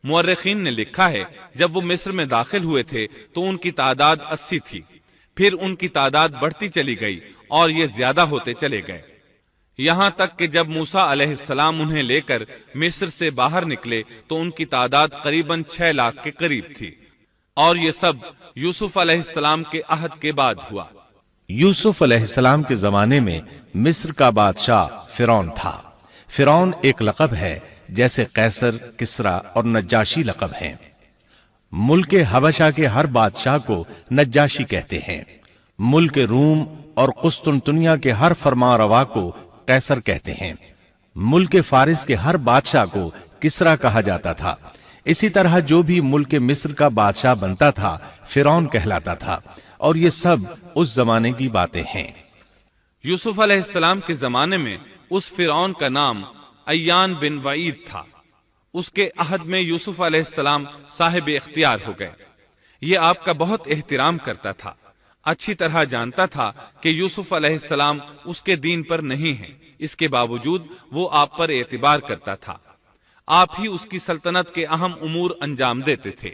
مورخین نے لکھا ہے جب وہ مصر میں داخل ہوئے تھے تو ان کی تعداد 80 تھی، پھر ان کی تعداد بڑھتی چلی گئی اور یہ زیادہ ہوتے چلے گئے، یہاں تک کہ جب موسیٰ علیہ السلام انہیں لے کر مصر سے باہر نکلے تو ان کی تعداد قریباً 6 لاکھ کے قریب تھی، اور یہ سب یوسف علیہ السلام کے عہد کے بعد ہوا۔ یوسف علیہ السلام کے زمانے میں مصر کا بادشاہ فرعون تھا۔ فرعون ایک لقب ہے جیسے قیصر، کسرا اور نجاشی لقب ہیں۔ ملک حبشہ کے ہر بادشاہ کو نجاشی کہتے ہیں۔ ملک روم اور قسطنطنیہ کے ہر فرمان روا کو قیصر کہتے ہیں۔ ملک فارس کے ہر بادشاہ کو کسرا کہا جاتا تھا۔ اسی طرح جو بھی ملک مصر کا بادشاہ بنتا تھا فرعون کہلاتا تھا، اور یہ سب اس زمانے کی باتیں ہیں۔ یوسف علیہ السلام کے زمانے میں اس فرعون کا نام ایان بن وعید تھا۔ اس کے عہد میں یوسف علیہ السلام صاحب اختیار ہو گئے۔ یہ آپ کا بہت احترام کرتا تھا، اچھی طرح جانتا تھا کہ یوسف علیہ السلام اس کے دین پر نہیں ہیں، اس کے باوجود وہ آپ پر اعتبار کرتا تھا۔ آپ ہی اس کی سلطنت کے اہم امور انجام دیتے تھے۔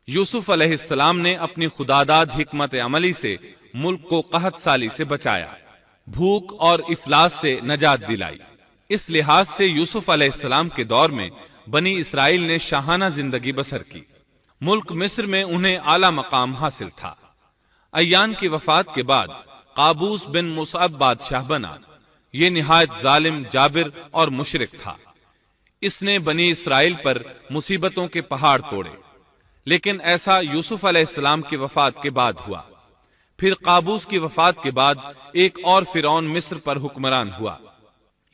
یوسف علیہ السلام نے اپنی خداداد حکمت عملی سے ملک کو قحط سالی سے بچایا، بھوک اور افلاس سے نجات دلائی۔ اس لحاظ سے یوسف علیہ السلام کے دور میں بنی اسرائیل نے شاہانہ زندگی بسر کی۔ ملک مصر میں انہیں اعلی مقام حاصل تھا۔ ایان کی وفات کے بعد قابوس بن مصعب بادشاہ بنا۔ یہ نہایت ظالم، جابر اور مشرک تھا۔ اس نے بنی اسرائیل پر مصیبتوں کے پہاڑ توڑے، لیکن ایسا یوسف علیہ السلام کی وفات کے بعد ہوا۔ پھر قابوس کی وفات کے بعد ایک اور فرعون مصر پر حکمران ہوا۔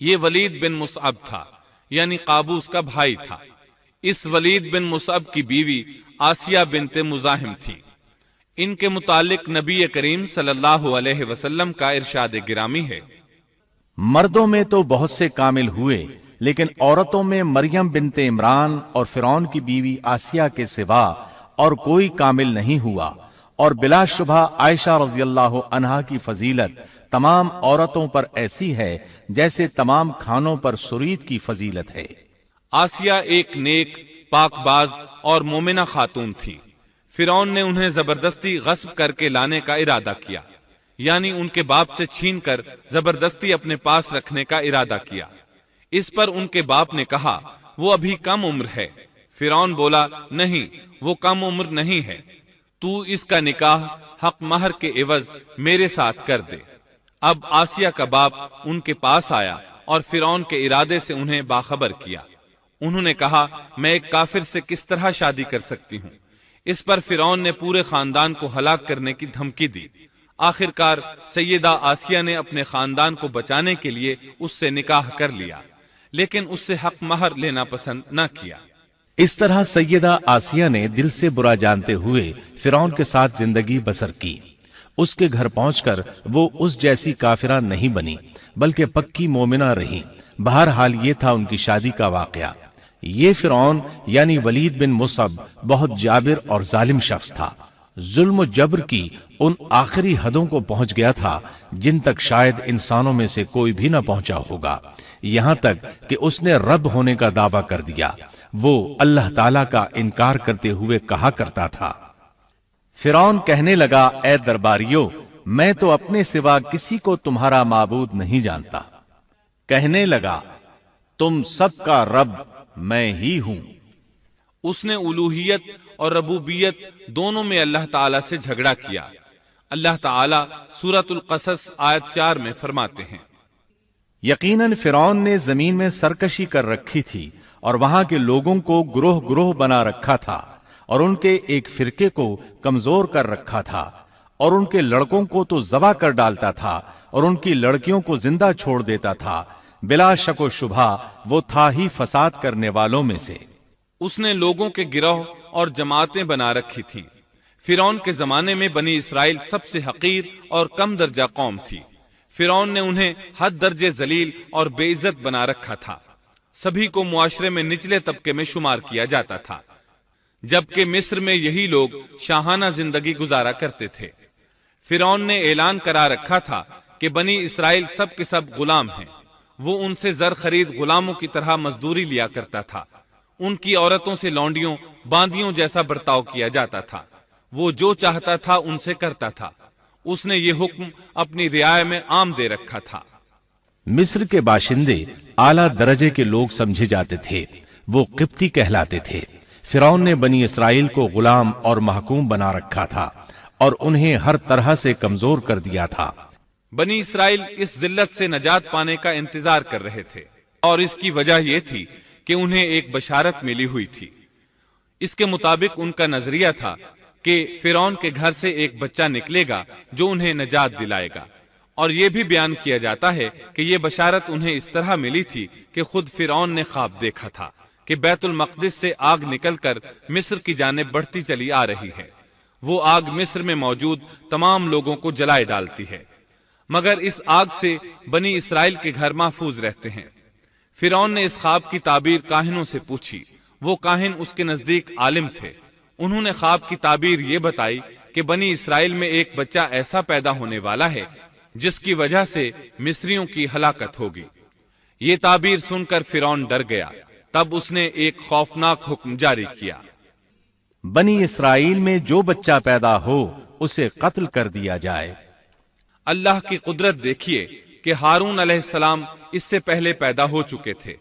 یہ ولید بن مصعب تھا، یعنی قابوس کا بھائی تھا۔ اس ولید بن مصعب کی بیوی آسیہ بنت مزاحم تھی۔ ان کے متعلق نبی کریم صلی اللہ علیہ وسلم کا ارشاد گرامی ہے، مردوں میں تو بہت سے کامل ہوئے، لیکن عورتوں میں مریم بنت عمران اور فرعون کی بیوی آسیہ کے سوا اور کوئی کامل نہیں ہوا، اور بلا شبہ عائشہ رضی اللہ عنہا کی فضیلت تمام عورتوں پر ایسی ہے جیسے تمام کھانوں پر سرید کی فضیلت ہے۔ آسیہ ایک نیک، پاک باز اور مومنہ خاتون تھی۔ فرعون نے انہیں زبردستی غصب کر کے لانے کا ارادہ کیا، یعنی ان کے باپ سے چھین کر زبردستی اپنے پاس رکھنے کا ارادہ کیا۔ اس پر ان کے باپ نے کہا وہ ابھی کم عمر ہے۔ فرعون بولا نہیں، وہ کم عمر نہیں ہے، تو اس کا نکاح حق مہر کے عوض میرے ساتھ کر دے۔ اب آسیہ کا باپ ان کے پاس آیا اور فرعون کے ارادے سے انہیں باخبر کیا۔ انہوں نے کہا میں ایک کافر سے کس طرح شادی کر سکتی ہوں؟ اس پر فرعون نے پورے خاندان کو ہلاک کرنے کی دھمکی دی۔ آخرکار سیدہ آسیہ نے اپنے خاندان کو بچانے کے لیے اس سے نکاح کر لیا، لیکن اس سے حق مہر لینا پسند نہ کیا۔ اس طرح سیدہ آسیہ نے دل سے برا جانتے ہوئے فرعون کے ساتھ زندگی بسر کی۔ اس کے گھر پہنچ کر وہ اس جیسی کافرہ نہیں بنی، بلکہ پکی مومنہ رہی۔ بہرحال یہ تھا ان کی شادی کا واقعہ۔ یہ فرعون یعنی ولید بن مصعب بہت جابر اور ظالم شخص تھا۔ ظلم و جبر کی ان آخری حدوں کو پہنچ گیا تھا جن تک شاید انسانوں میں سے کوئی بھی نہ پہنچا ہوگا، یہاں تک کہ اس نے رب ہونے کا دعویٰ کر دیا۔ وہ اللہ تعالیٰ کا انکار کرتے ہوئے کہا کرتا تھا، فرعون کہنے لگا اے درباریوں، میں تو اپنے سوا کسی کو تمہارا معبود نہیں جانتا۔ کہنے لگا تم سب کا رب میں ہی ہوں۔ اس نے الوہیت اور ربوبیت دونوں میں اللہ تعالیٰ سے جھگڑا کیا۔ اللہ تعالیٰ سورۃ القصص آیت 4 میں فرماتے ہیں، یقیناً فرعون نے زمین میں سرکشی کر رکھی تھی اور وہاں کے لوگوں کو گروہ گروہ بنا رکھا تھا، اور ان کے ایک فرقے کو کمزور کر رکھا تھا، اور ان کے لڑکوں کو تو ذبح کر ڈالتا تھا اور ان کی لڑکیوں کو زندہ چھوڑ دیتا تھا۔ بلا شک و شبہ وہ تھا ہی فساد کرنے والوں میں سے۔ اس نے لوگوں کے گروہ اور جماعتیں بنا رکھی تھیں۔ فرعون کے زمانے میں بنی اسرائیل سب سے حقیر اور کم درجہ قوم تھی۔ فرعون نے انہیں حد درجے ذلیل اور بے عزت بنا رکھا تھا۔ سبھی کو معاشرے میں نچلے طبقے میں شمار کیا جاتا تھا، جبکہ مصر میں یہی لوگ شاہانہ زندگی گزارا کرتے تھے۔ فرعون نے اعلان کرا رکھا تھا کہ بنی اسرائیل سب کے سب غلام ہیں۔ وہ ان سے زر خرید غلاموں کی طرح مزدوری لیا کرتا تھا۔ ان کی عورتوں سے لونڈیوں باندیوں جیسا برتاؤ کیا جاتا تھا، وہ جو چاہتا تھا ان سے کرتا تھا۔ اس نے یہ حکم اپنی رعایا میں عام دے رکھا تھا۔ مصر کے باشندے اعلیٰ درجے کے لوگ سمجھے جاتے تھے، وہ قبطی کہلاتے تھے۔ فرعون نے بنی اسرائیل کو غلام اور محکوم بنا رکھا تھا اور انہیں ہر طرح سے کمزور کر دیا تھا۔ بنی اسرائیل اس ذلت سے نجات پانے کا انتظار کر رہے تھے، اور اس کی وجہ یہ تھی کہ انہیں ایک بشارت ملی ہوئی تھی۔ اس کے مطابق ان کا نظریہ تھا کہ فرعون کے گھر سے ایک بچہ نکلے گا جو انہیں نجات دلائے گا، اور یہ بھی بیان کیا جاتا ہے کہ یہ بشارت انہیں اس طرح ملی تھی کہ خود فرعون نے خواب دیکھا تھا کہ بیت المقدس سے آگ نکل کر مصر کی جانب بڑھتی چلی آ رہی ہے۔ وہ آگ مصر میں موجود تمام لوگوں کو جلائے ڈالتی ہے، مگر اس آگ سے بنی اسرائیل کے گھر محفوظ رہتے ہیں۔ فرعون نے اس خواب کی تعبیر کاہنوں سے پوچھی، وہ کاہن اس کے نزدیک عالم تھے۔ انہوں نے خواب کی تعبیر یہ بتائی کہ بنی اسرائیل میں ایک بچہ ایسا پیدا ہونے والا ہے جس کی وجہ سے مصریوں کی ہلاکت ہوگی۔ یہ تعبیر سن کر فرعون ڈر گیا، تب اس نے ایک خوفناک حکم جاری کیا، بنی اسرائیل میں جو بچہ پیدا ہو اسے قتل کر دیا جائے۔ اللہ کی قدرت دیکھیے کہ ہارون علیہ السلام اس سے پہلے پیدا ہو چکے تھے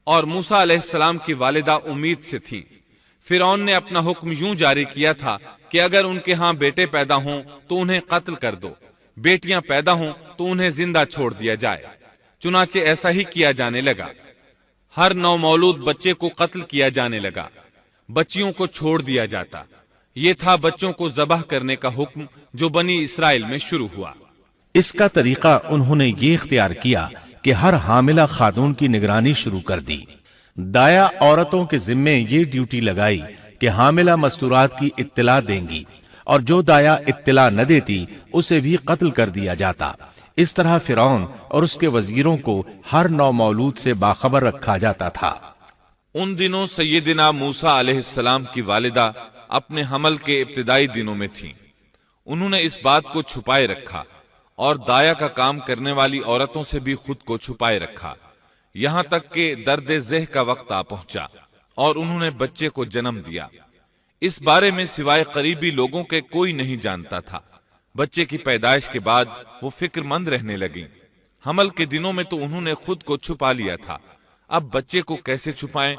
اور موسیٰ علیہ السلام کی والدہ امید سے تھیں۔ فرعون نے اپنا حکم یوں جاری کیا تھا کہ اگر ان کے ہاں بیٹے پیدا ہوں تو انہیں قتل کر دو، بیٹیاں پیدا ہوں تو انہیں زندہ چھوڑ دیا جائے۔ چنانچہ ایسا ہی کیا جانے لگا، ہر نو مولود بچے کو قتل کیا جانے لگا، بچیوں کو چھوڑ دیا جاتا۔ یہ تھا بچوں کو ذبح کرنے کا حکم جو بنی اسرائیل میں شروع ہوا۔ اس کا طریقہ انہوں نے یہ اختیار کیا کہ ہر حاملہ خاتون کی نگرانی شروع کر دی۔ دایا عورتوں کے ذمے یہ ڈیوٹی لگائی کہ حاملہ مستورات کی اطلاع دیں گی، اور جو دایا اطلاع نہ دیتی اسے بھی قتل کر دیا جاتا۔ اس طرح فرعون اور اس کے وزیروں کو ہر نو مولود سے باخبر رکھا جاتا تھا۔ ان دنوں سیدنا موسیٰ علیہ السلام کی والدہ اپنے حمل کے ابتدائی دنوں میں تھیں۔ انہوں نے اس بات کو چھپائے رکھا اور دایا کا کام کرنے والی عورتوں سے بھی خود کو چھپائے رکھا، یہاں تک کہ درد ذہ کا وقت آ پہنچا اور انہوں نے بچے کو جنم دیا۔ اس بارے میں سوائے قریبی لوگوں کے کوئی نہیں جانتا تھا۔ بچے کی پیدائش کے بعد وہ فکر مند رہنے لگیں۔ حمل کے دنوں میں تو انہوں نے خود کو چھپا لیا تھا، اب بچے کو کیسے چھپائیں؟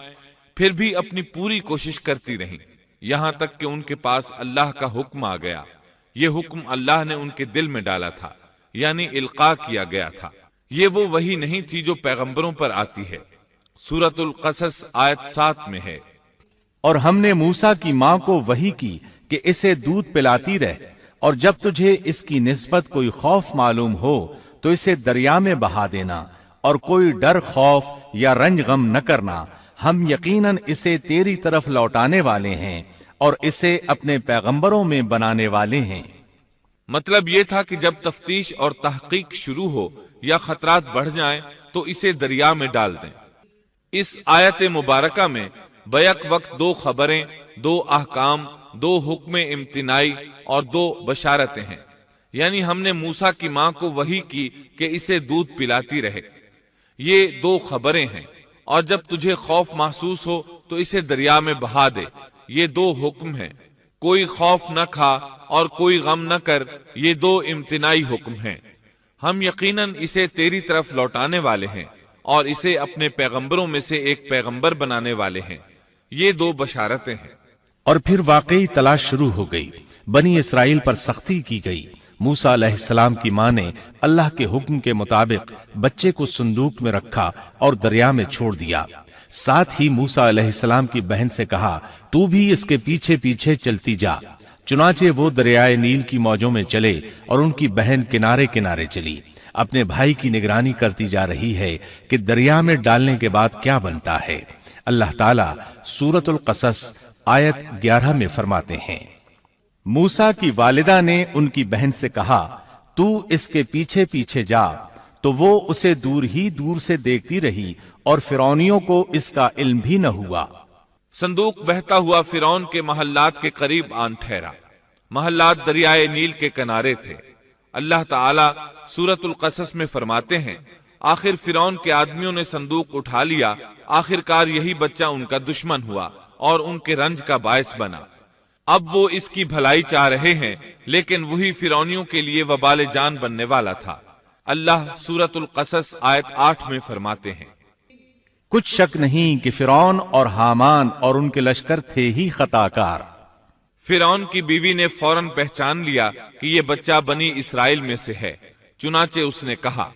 پھر بھی اپنی پوری کوشش کرتی رہیں، یہاں تک کہ ان کے پاس اللہ کا حکم آ گیا۔ یہ حکم اللہ نے ان کے دل میں ڈالا تھا، یعنی القاء کیا گیا تھا۔ یہ وہ وحی نہیں تھی جو پیغمبروں پر آتی ہے۔ سورۃ القصص آیت 7 میں ہے، اور ہم نے موسیٰ کی ماں کو وحی کی کہ اسے دودھ پلاتی رہ، اور جب تجھے اس کی نسبت کوئی خوف معلوم ہو تو اسے دریا میں بہا دینا، اور کوئی ڈر خوف یا رنج غم نہ کرنا، ہم یقیناً اسے تیری طرف لوٹانے والے ہیں اور اسے اپنے پیغمبروں میں بنانے والے ہیں۔ مطلب یہ تھا کہ جب تفتیش اور تحقیق شروع ہو یا خطرات بڑھ جائیں تو اسے دریا میں ڈال دیں۔ اس آیت مبارکہ میں بیک وقت 2 خبریں، 2 احکام، 2 حکم امتناعی اور 2 بشارتیں ہیں، یعنی ہم نے موسیٰ کی ماں کو وحی کی کہ اسے دودھ پلاتی رہے، یہ 2 خبریں ہیں، اور جب تجھے خوف محسوس ہو تو اسے دریا میں بہا دے، یہ 2 حکم ہیں۔ کوئی خوف نہ کھا اور کوئی غم نہ کر، یہ 2 امتناعی حکم ہیں۔ ہم یقیناً اسے تیری طرف لوٹانے والے ہیں اور اسے اپنے پیغمبروں میں سے ایک پیغمبر بنانے والے ہیں، یہ 2 بشارتیں ہیں۔ اور پھر واقعی تلاش شروع ہو گئی، بنی اسرائیل پر سختی کی گئی۔ موسیٰ علیہ السلام کی ماں نے اللہ کے حکم کے مطابق بچے کو صندوق میں رکھا اور دریا میں چھوڑ دیا۔ ساتھ ہی موسیٰ علیہ السلام کی بہن سے کہا، تو بھی اس کے پیچھے پیچھے چلتی جا۔ چنانچہ وہ دریائے نیل کی موجوں میں چلے اور ان کی بہن کنارے کنارے چلی، اپنے بھائی کی نگرانی کرتی جا رہی ہے کہ دریا میں ڈالنے کے بعد کیا بنتا ہے۔ اللہ تعالیٰ سورۃ القصص آیت 11 میں فرماتے ہیں، موسیٰ کی والدہ نے ان کی بہن سے کہا، تو اس کے پیچھے پیچھے جا، تو وہ اسے دور ہی دور سے دیکھتی رہی اور فرعونیوں کو اس کا علم بھی نہ ہوا۔ صندوق بہتا ہوا فرعون کے محلات کے قریب آن ٹھہرا۔ محلات دریائے نیل کے کنارے تھے۔ اللہ تعالیٰ سورۃ القصص میں فرماتے ہیں، آخر فرعون کے آدمیوں نے صندوق اٹھا لیا، آخرکار یہی بچہ ان کا دشمن ہوا اور ان کے رنج کا باعث بنا۔ اب وہ اس کی بھلائی چاہ رہے ہیں، لیکن وہی فرعونیوں کے لیے وبال جان بننے والا تھا۔ اللہ سورۃ القصص آیت 8 میں فرماتے ہیں، کچھ شک نہیں کہ فرعون اور حامان اور ان کے لشکر تھے ہی خطا کار۔ فرعون کی بیوی نے فوراً پہچان لیا کہ یہ بچہ بنی اسرائیل میں سے ہے، چنانچہ اس نے کہا،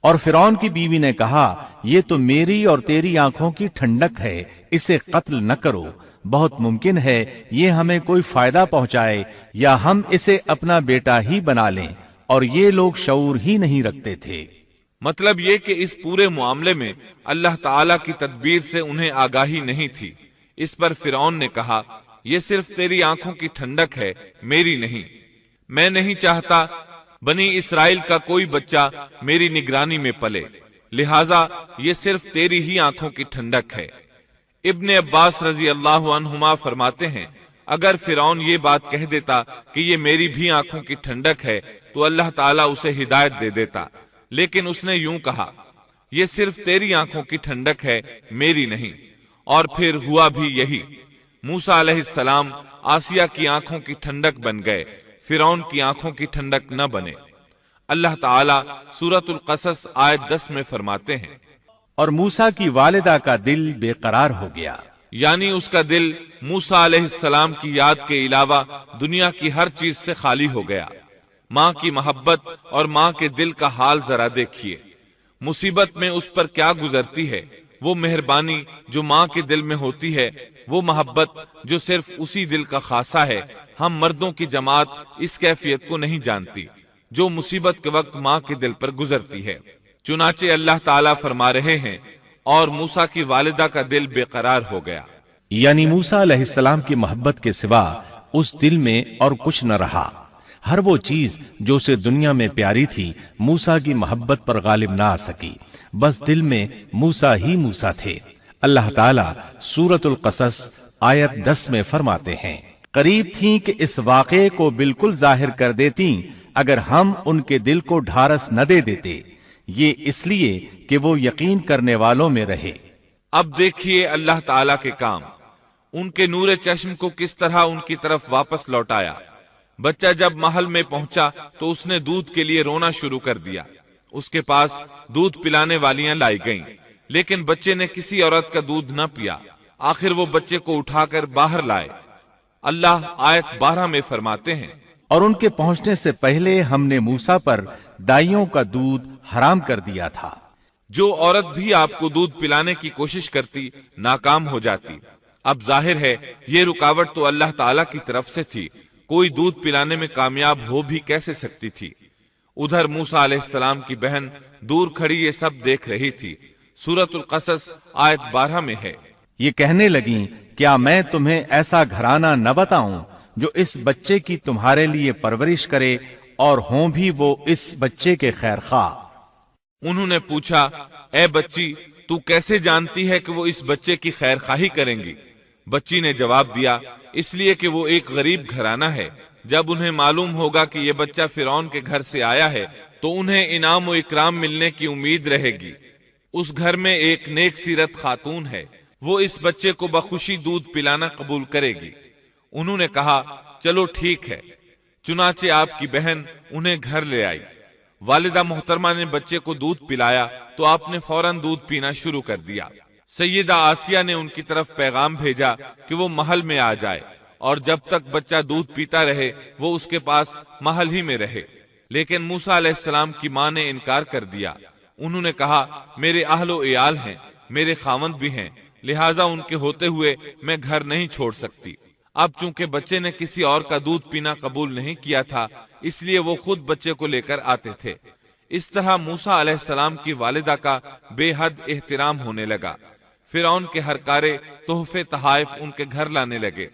اور فرعون کی بیوی نے کہا، یہ تو میری اور تیری آنکھوں کی ٹھنڈک ہے، اسے قتل نہ کرو، بہت ممکن ہے یہ ہمیں کوئی فائدہ پہنچائے یا ہم اسے اپنا بیٹا ہی بنا لیں، اور یہ لوگ شعور ہی نہیں رکھتے تھے۔ مطلب یہ کہ اس پورے معاملے میں اللہ تعالی کی تدبیر سے انہیں آگاہی نہیں تھی۔ اس پر فرعون نے کہا، یہ صرف تیری آنکھوں کی ٹھنڈک ہے، میری نہیں۔ میں نہیں چاہتا بنی اسرائیل کا کوئی بچہ میری نگرانی میں پلے، لہٰذا یہ صرف تیری ہی آنکھوں کی ٹھنڈک ہے۔ ابن عباس رضی اللہ عنہما فرماتے ہیں، اگر فرعون یہ بات کہہ دیتا کہ یہ میری بھی آنکھوں کی ٹھنڈک ہے تو اللہ تعالیٰ اسے ہدایت دے دیتا، لیکن اس نے یوں کہا، یہ صرف تیری آنکھوں کی ٹھنڈک ہے، میری نہیں۔ اور پھر ہوا بھی یہی، موسیٰ علیہ السلام آسیہ کی آنکھوں کی ٹھنڈک بن گئے، فرعون کی آنکھوں کی ٹھنڈک نہ بنے۔ اللہ تعالیٰ سورۃ القصص آیت 10 میں فرماتے ہیں، اور موسیٰ کی والدہ کا دل بے قرار ہو گیا، یعنی اس کا دل موسیٰ علیہ السلام کی یاد کے علاوہ دنیا کی ہر چیز سے خالی ہو گیا۔ ماں کی محبت اور ماں کے دل کا حال ذرا دیکھیے، مصیبت میں اس پر کیا گزرتی ہے، وہ مہربانی جو ماں کے دل میں ہوتی ہے، وہ محبت جو صرف اسی دل کا خاصہ ہے۔ ہم مردوں کی جماعت اس کیفیت کو نہیں جانتی جو مصیبت کے وقت ماں کے دل پر گزرتی ہے۔ چنانچہ اللہ تعالیٰ فرما رہے ہیں، اور موسیٰ کی والدہ کا دل بے قرار ہو گیا، یعنی موسیٰ علیہ السلام کی محبت کے سوا اس دل میں اور کچھ نہ رہا۔ ہر وہ چیز جو اسے دنیا میں پیاری تھی موسیٰ کی محبت پر غالب نہ آ سکی، بس دل میں موسیٰ ہی موسیٰ تھے۔ اللہ تعالیٰ سورۃ القصص آیت 10 میں فرماتے ہیں، قریب تھیں کہ اس واقعے کو بالکل ظاہر کر دیتی اگر ہم ان کے دل کو ڈھارس نہ دے دیتے، یہ اس لیے کہ وہ یقین کرنے والوں میں رہے۔ اب دیکھیے اللہ تعالیٰ کے کام، ان کے نور چشم کو کس طرح ان کی طرف واپس لوٹایا۔ بچہ جب محل میں پہنچا تو اس نے دودھ کے لیے رونا شروع کر دیا۔ اس کے پاس دودھ پلانے والیاں لائی گئیں، لیکن بچے نے کسی عورت کا دودھ نہ پیا۔ آخر وہ بچے کو اٹھا کر باہر لائے۔ اللہ آیت 12 میں فرماتے ہیں، اور ان کے پہنچنے سے پہلے ہم نے موسیٰ پر دائیوں کا دودھ حرام کر دیا تھا۔ جو عورت بھی آپ کو دودھ پلانے کی کوشش کرتی ناکام ہو جاتی۔ اب ظاہر ہے یہ رکاوٹ تو اللہ تعالیٰ کی طرف سے تھی، کوئی دودھ پلانے میں کامیاب ہو بھی کیسے سکتی تھی۔ ادھر موسیٰ علیہ السلام کی بہن دور کھڑی یہ سب دیکھ رہی تھی۔ سورۃ القصص آیت 12 میں ہے، یہ کہنے لگیں، کیا میں تمہیں ایسا گھرانہ نہ بتاؤں جو اس بچے کی تمہارے لیے پرورش کرے اور ہوں بھی وہ اس بچے کے خیر خواہ۔ انہوں نے پوچھا، اے بچی، تو کیسے جانتی ہے کہ وہ اس بچے کی خیر خواہی کریں گی؟ بچی نے جواب دیا، اس لیے کہ وہ ایک غریب گھرانہ ہے۔ جب انہیں معلوم ہوگا کہ یہ بچہ فرعون کے گھر سے آیا ہے تو انہیں انعام و اکرام ملنے کی امید رہے گی۔ اس گھر میں ایک نیک سیرت خاتون ہے، وہ اس بچے کو بخوشی دودھ پلانا قبول کرے گی۔ انہوں نے کہا، چلو ٹھیک ہے۔ چنانچہ آپ کی بہن انہیں گھر لے آئی۔ والدہ محترمہ نے بچے کو دودھ پلایا تو آپ نے فوراً دودھ پینا شروع کر دیا۔ سیدہ آسیہ نے ان کی طرف پیغام بھیجا کہ وہ محل میں آ جائے، اور جب تک بچہ دودھ پیتا رہے وہ اس کے پاس محل ہی میں رہے۔ لیکن موسیٰ علیہ السلام کی ماں نے انکار کر دیا۔ انہوں نے کہا، میرے اہل و عیال ہیں، میرے خاوند بھی ہیں، لہٰذا ان کے ہوتے ہوئے میں گھر نہیں چھوڑ سکتی۔ اب چونکہ بچے نے کسی اور کا دودھ پینا قبول نہیں کیا تھا، اس لیے وہ خود بچے کو لے کر آتے تھے۔ اس طرح موسیٰ علیہ السلام کی والدہ کا بے حد احترام ہونے لگا۔ فرعون کے ہر کارے تحفے تحائف ان کے گھر لانے لگے۔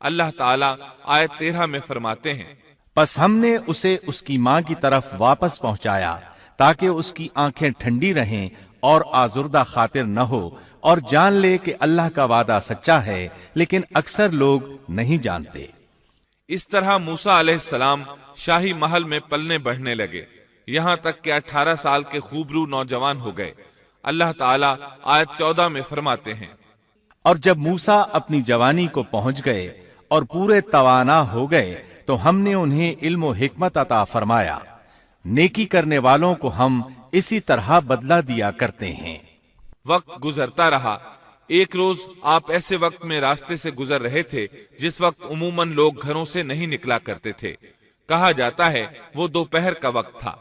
اللہ تعالیٰ آیت 13 میں فرماتے ہیں، پس ہم نے اسے اس کی ماں کی طرف واپس پہنچایا تاکہ اس کی آنکھیں ٹھنڈی رہیں اور آزردہ خاطر نہ ہو، اور جان لے کہ اللہ کا وعدہ سچا ہے، لیکن اکثر لوگ نہیں جانتے۔ اس طرح موسیٰ علیہ السلام شاہی محل میں پلنے بڑھنے لگے۔ یہاں تک کہ 18 سال کے خوبرو نوجوان ہو گئے۔ اللہ تعالیٰ آیت 14 میں فرماتے ہیں، اور جب موسیٰ اپنی جوانی کو پہنچ گئے اور پورے توانا ہو گئے تو ہم نے انہیں علم و حکمت عطا فرمایا۔ نیکی کرنے والوں کو ہم اسی طرح بدلہ دیا کرتے ہیں۔ وقت گزرتا رہا۔ ایک روز آپ ایسے وقت میں راستے سے گزر رہے تھے جس وقت عموماً لوگ گھروں سے نہیں نکلا کرتے تھے۔ کہا جاتا ہے وہ دوپہر کا وقت تھا۔